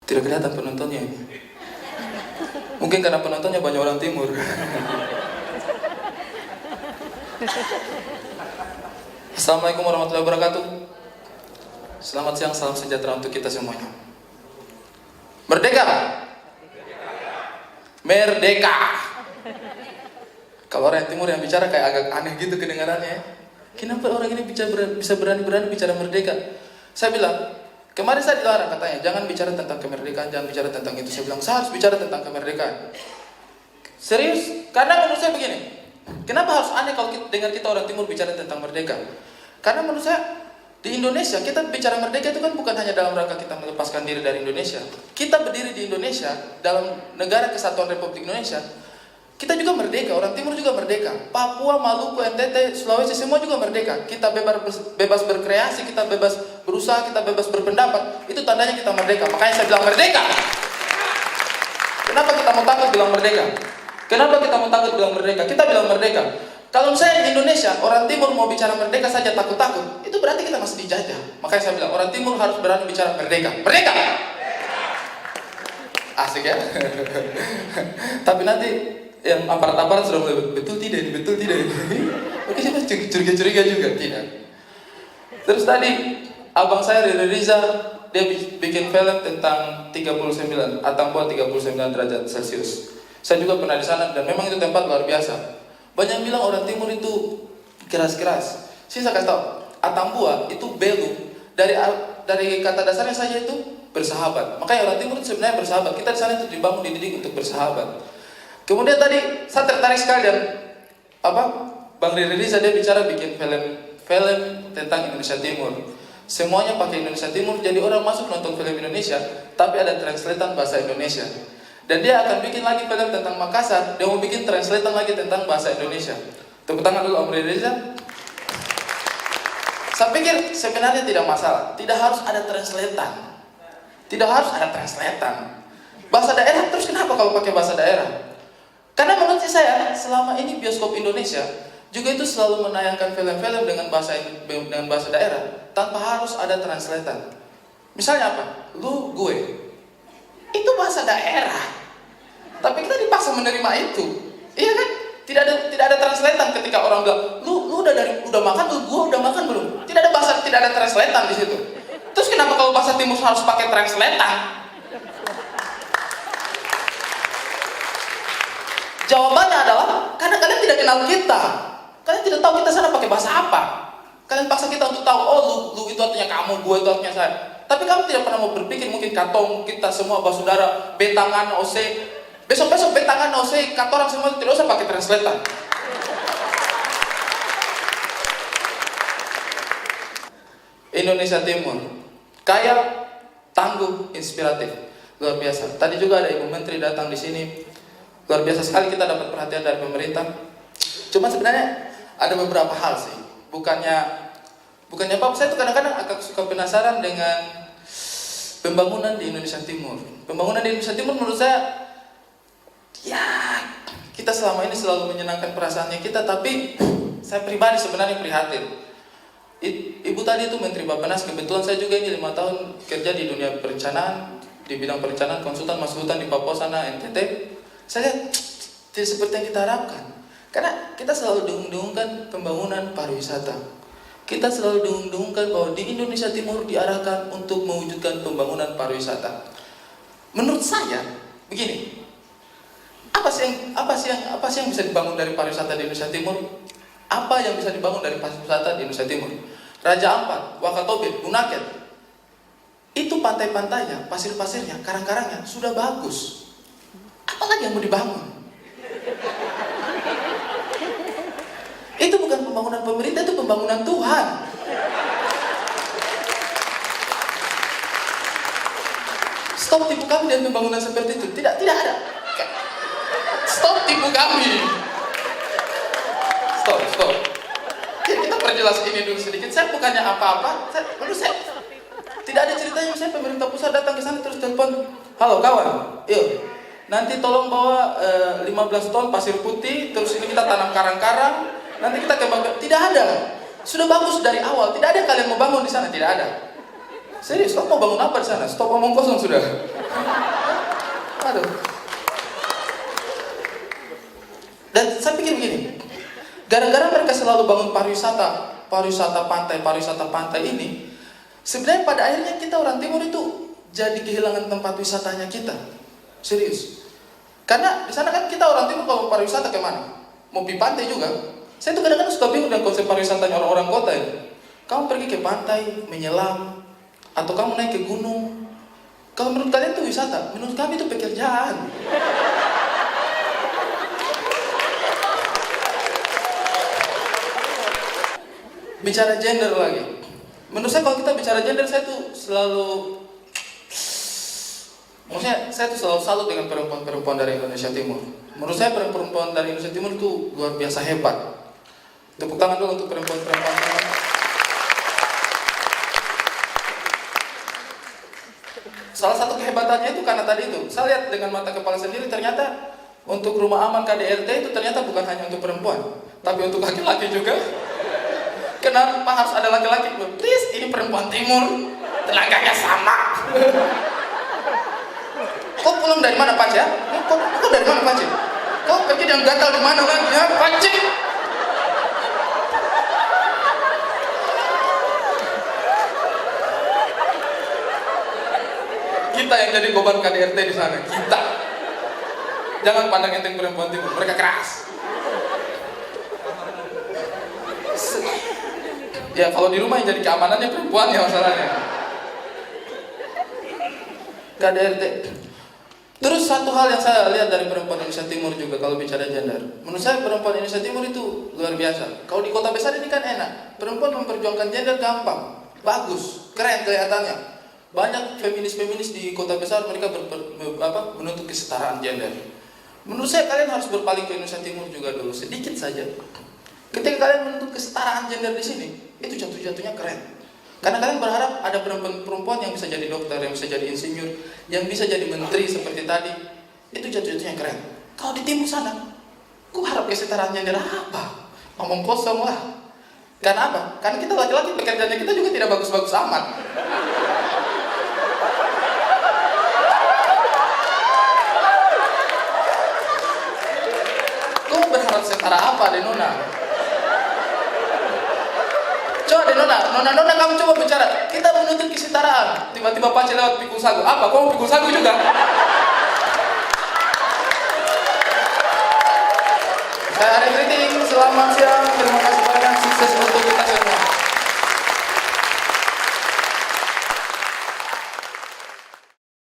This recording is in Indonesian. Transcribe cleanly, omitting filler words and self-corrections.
Tidak kelihatan penontonnya ini. Mungkin karena penontonnya banyak orang timur. Assalamualaikum warahmatullahi wabarakatuh. Selamat siang, salam sejahtera untuk kita semuanya. Merdeka! Merdeka! Kalau orang timur yang bicara kayak agak aneh gitu kedengarannya. Kenapa orang ini bisa berani-berani bicara merdeka? Saya bilang, kemarin saya dilarang katanya, jangan bicara tentang kemerdekaan, jangan bicara tentang itu. Saya bilang, saya harus bicara tentang kemerdekaan. Serius? Karena menurut saya begini, kenapa harus aneh kalau dengar kita orang timur bicara tentang merdeka? Karena menurut saya, di Indonesia, kita bicara merdeka itu kan bukan hanya dalam rangka kita melepaskan diri dari Indonesia. Kita berdiri di Indonesia, dalam negara kesatuan Republik Indonesia, kita juga merdeka, orang timur juga merdeka. Papua, Maluku, NTT, Sulawesi, semua juga merdeka. Kita bebas berkreasi, kita bebas berusaha, kita bebas berpendapat. Itu tandanya kita merdeka. Makanya saya bilang merdeka. Kenapa kita mau takut bilang merdeka? Kenapa kita mau takut bilang merdeka? Kita bilang merdeka. Kalau misalnya di Indonesia, orang timur mau bicara merdeka saja takut-takut, itu berarti kita masih dijajah. Makanya saya bilang, orang timur harus berani bicara merdeka. Merdeka! Asik ya? Tapi nanti yang aparat-aparat sudah mulai, betul tidak ini, betul tidak ini. Oke, siapa curiga-curiga juga? Tidak. Terus tadi, abang saya Riri Riza, dia bikin film tentang 39, Atambua 39 derajat Celcius. Saya juga pernah di sana dan memang itu tempat luar biasa. Banyak bilang orang timur itu keras-keras. Saya kasih tahu, Atambua itu belu. Dari kata dasarnya saja itu bersahabat. Makanya orang timur itu sebenarnya bersahabat. Kita di sana itu dibangun, dididik untuk bersahabat. Kemudian tadi saya tertarik sekali dan Bang Riri Riza dia bicara bikin film tentang Indonesia Timur. Semuanya pakai Indonesia Timur, jadi orang masuk nonton film Indonesia, tapi ada translatean bahasa Indonesia. Dan dia akan bikin lagi film tentang Makassar, dia mau bikin translatean lagi tentang bahasa Indonesia. Tepuk tangan dulu Om Riri Riza. Saya pikir sebenarnya tidak masalah, tidak harus ada translatean. Tidak harus ada translatean. Bahasa daerah terus kenapa kalau pakai bahasa daerah? Karena menurut saya selama ini bioskop Indonesia juga itu selalu menayangkan film-film dengan bahasa daerah tanpa harus ada translatean. Misalnya apa? Lu, gue. Itu bahasa daerah. Tapi kita dipaksa menerima itu. Iya kan? Tidak ada translatean ketika orang bilang, lu udah makan, gue udah makan belum? Tidak ada translatean di situ. Terus kenapa kalau bahasa timur harus pakai translatean? Jawabannya adalah karena kalian tidak kenal kita. Kalian tidak tahu kita sana pakai bahasa apa. Kalian paksa kita untuk tahu, oh lu itu artinya kamu, gue itu artinya saya. Tapi kamu tidak pernah mau berpikir mungkin katong kita semua bersaudara, betangan OC. Besok betangan OC, katorang semua tidak usah pakai translatean. Indonesia Timur kaya, tangguh, inspiratif, luar biasa. Tadi juga ada Ibu Menteri datang di sini. Luar biasa sekali kita dapat perhatian dari pemerintah. Cuma sebenarnya ada beberapa hal sih. Bukannya apa, saya tuh kadang-kadang agak suka penasaran dengan pembangunan di Indonesia Timur. Pembangunan di Indonesia Timur menurut saya, ya kita selama ini selalu menyenangkan perasaannya kita, tapi saya pribadi sebenarnya prihatin. Ibu tadi itu Menteri Bappenas, kebetulan saya juga ini 5 tahun kerja di dunia perencanaan, di bidang perencanaan konsultan masuk hutan di Papua sana, NTT. Saya tidak seperti yang kita harapkan. Karena kita selalu dengung-dengungkan pembangunan pariwisata. Kita selalu dengung-dengungkan bahwa di Indonesia Timur diarahkan untuk mewujudkan pembangunan pariwisata. Menurut saya, begini. Apa sih yang bisa dibangun dari pariwisata di Indonesia Timur? Apa yang bisa dibangun dari pariwisata di Indonesia Timur? Raja Ampat, Wakatobi, Bunaken. Itu pantai-pantainya, pasir-pasirnya, karang-karangnya sudah bagus. Apalagi yang mau dibangun? Itu bukan pembangunan pemerintah, itu pembangunan Tuhan. Stop tipu kami dengan pembangunan seperti itu. Tidak ada. Stop tipu kami. Stop. Jadi kita perjelas ini dulu sedikit. Saya bukannya apa-apa. Menurut saya tidak ada ceritanya. Misalnya pemerintah pusat datang ke sana terus telepon, halo kawan, yuk. Nanti tolong bawa 15 ton pasir putih, terus ini kita tanam karang-karang, nanti kita kembangkan. Tidak ada. Sudah bagus dari awal. Tidak ada kalian mau bangun di sana, tidak ada. Serius, kamu mau bangun apa di sana? Stop omong kosong sudah. Aduh. Dan saya pikir begini, gara-gara mereka selalu bangun pariwisata pantai ini, sebenarnya pada akhirnya kita orang timur itu jadi kehilangan tempat wisatanya kita. Serius. Karena di sana kan kita orang timur kalau pariwisata kemana? Mau pergi pantai juga. Saya tuh kadang-kadang suka bingung dengan konsep pariwisatanya orang-orang kota ya. Kamu pergi ke pantai, menyelam, atau kamu naik ke gunung. Kalau menurut kalian itu wisata, menurut kami itu pekerjaan. Bicara gender lagi. Menurut saya kalau kita bicara gender, saya tuh selalu, maksudnya saya tuh selalu salut dengan perempuan-perempuan dari Indonesia Timur. Menurut saya perempuan dari Indonesia Timur itu luar biasa hebat. Tepuk tangan dulu untuk perempuan-perempuan. Salah satu kehebatannya itu karena tadi itu, saya lihat dengan mata kepala sendiri, ternyata untuk rumah aman KDRT itu ternyata bukan hanya untuk perempuan, tapi untuk laki-laki juga. Kenapa harus ada laki-laki? Please, ini perempuan timur, tenaganya sama. Kau pulang dari mana, Pak? Ya? Kau dari mana, Pak? Kau pergi dan gatal di mana lagi? Ya, Pak? Kita yang jadi korban KDRT di sana, kita. Jangan pandang enteng perempuan timur, mereka keras. Ya kalau di rumah yang jadi keamanannya perempuan ya masalahnya. KDRT. Terus satu hal yang saya lihat dari perempuan Indonesia Timur juga kalau bicara gender, menurut saya perempuan Indonesia Timur itu luar biasa. Kalau di kota besar ini kan enak, perempuan memperjuangkan gender gampang, bagus, keren kelihatannya. Banyak feminis di kota besar mereka menuntut kesetaraan gender. Menurut saya kalian harus berpaling ke Indonesia Timur juga dulu sedikit saja. Ketika kalian menuntut kesetaraan gender di sini, itu jatuh-jatuhnya keren. Karena kalian berharap ada perempuan yang bisa jadi dokter, yang bisa jadi insinyur, yang bisa jadi menteri seperti tadi. Itu jatuh-jatuhnya keren. Kalau di timur sana, ku harap kesetaraan gender apa? Ngomong kosong lah. Karena apa? Karena kita laki-laki pekerjaannya kita juga tidak bagus-bagus amat. Berharap setara apa Denona? Coba Denona kamu coba bicara. Kita menuntut kesetaraan. Tiba-tiba Pace lewat pikul sagu. Apa? Kau pikul sagu juga? Saya Arif Riting. Selamat siang.